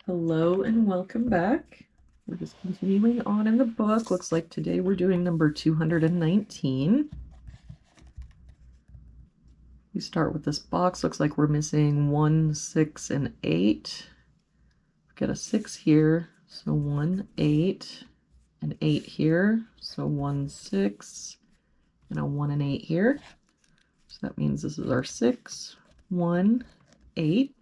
Hello and welcome back. We're just continuing on in the book. Looks like today we're doing number 219. We start with this box. Looks like we're missing 1, 6, and 8. We got a 6 here, so 1, 8, and 8 here, so 1, 6, and a 1 and 8 here. So that means this is our 6, 1, 8.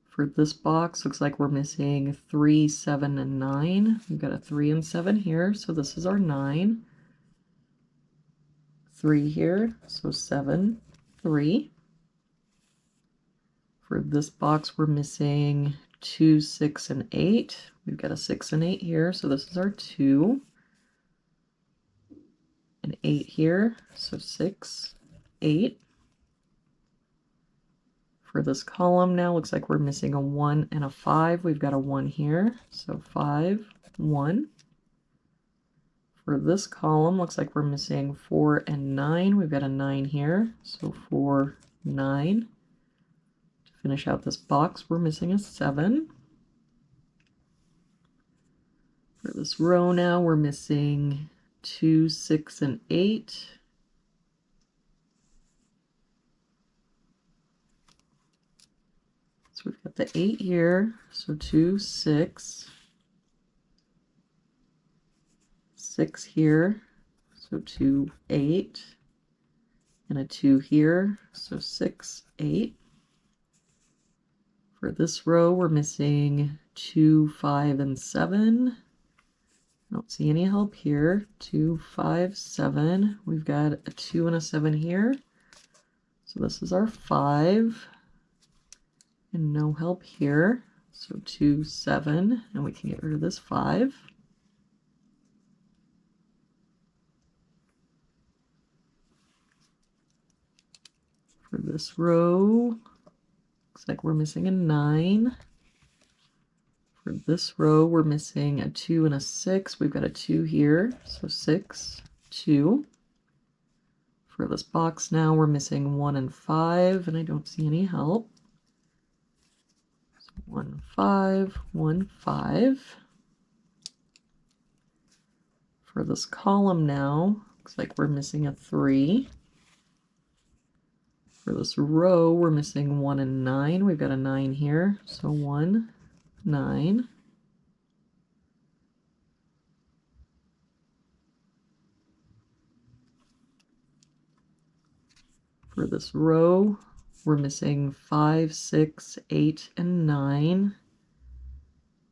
For this box, looks like we're missing 3, 7, and 9. We've got a 3 and 7 here, so this is our 9. 3 here, so 7, 3. For this box, we're missing 2, 6, and 8. We've got a 6 and 8 here, so this is our 2. An 8 here, so 6, 8. For this column now, looks like we're missing a 1 and a 5. We've got a 1 here, so 5, 1. For this column, looks like we're missing 4 and 9. We've got a 9 here, so 4, 9. To finish out this box, we're missing a 7. For this row now, we're missing 2, 6, and 8. So we've got the 8 here, so 2, 6. 6 here, so 2, 8. And a 2 here, so 6, 8. For this row, we're missing 2, 5, and 7. I don't see any help here. 2, 5, 7. We've got a 2 and a 7 here. So this is our 5. And no help here. So 2, 7. And we can get rid of this 5. For this row, looks like we're missing a 9. For this row, we're missing a 2 and a 6. We've got a 2 here, so 6, 2. For this box now, we're missing 1 and 5, and I don't see any help. So 1, 5, 1, 5. For this column now, looks like we're missing a 3. For this row, we're missing 1 and 9. We've got a 9 here, so 1, 9. For this row, we're missing 5, 6, 8, and 9.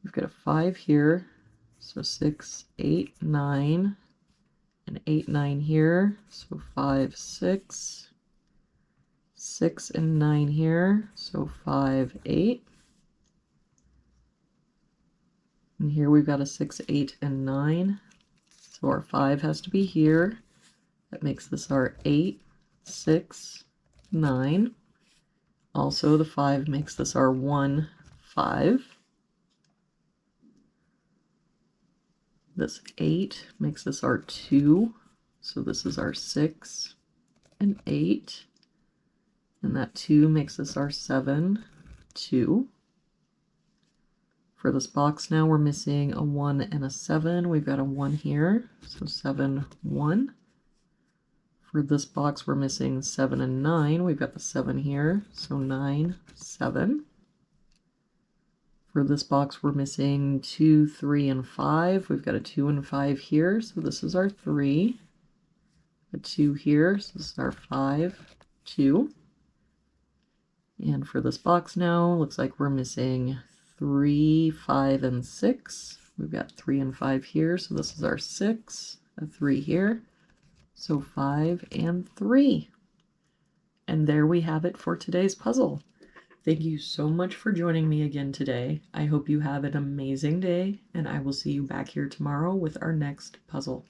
We've got a 5 here, so 6, 8, 9, and 8, 9 here, so 5, 6, 6 and 9 here, so 5, 8. And here we've got a 6, 8, and 9. So our 5 has to be here. That makes this our 8, 6, 9. Also, the 5 makes this our 1, 5. This 8 makes this our 2. So this is our 6 and 8. And that 2 makes this our 7, 2. For this box now, we're missing a 1 and a 7. We've got a 1 here, so 7, 1. For this box, we're missing 7 and 9. We've got the 7 here, so 9, 7. For this box, we're missing 2, 3, and 5. We've got a 2 and 5 here, so this is our 3. A 2 here, so this is our 5, 2. And for this box now, looks like we're missing 3, 5, and 6. We've got 3 and 5 here, so this is our 6, a 3 here, so 5 and 3. And there we have it for today's puzzle. Thank you so much for joining me again today. I hope you have an amazing day, and I will see you back here tomorrow with our next puzzle.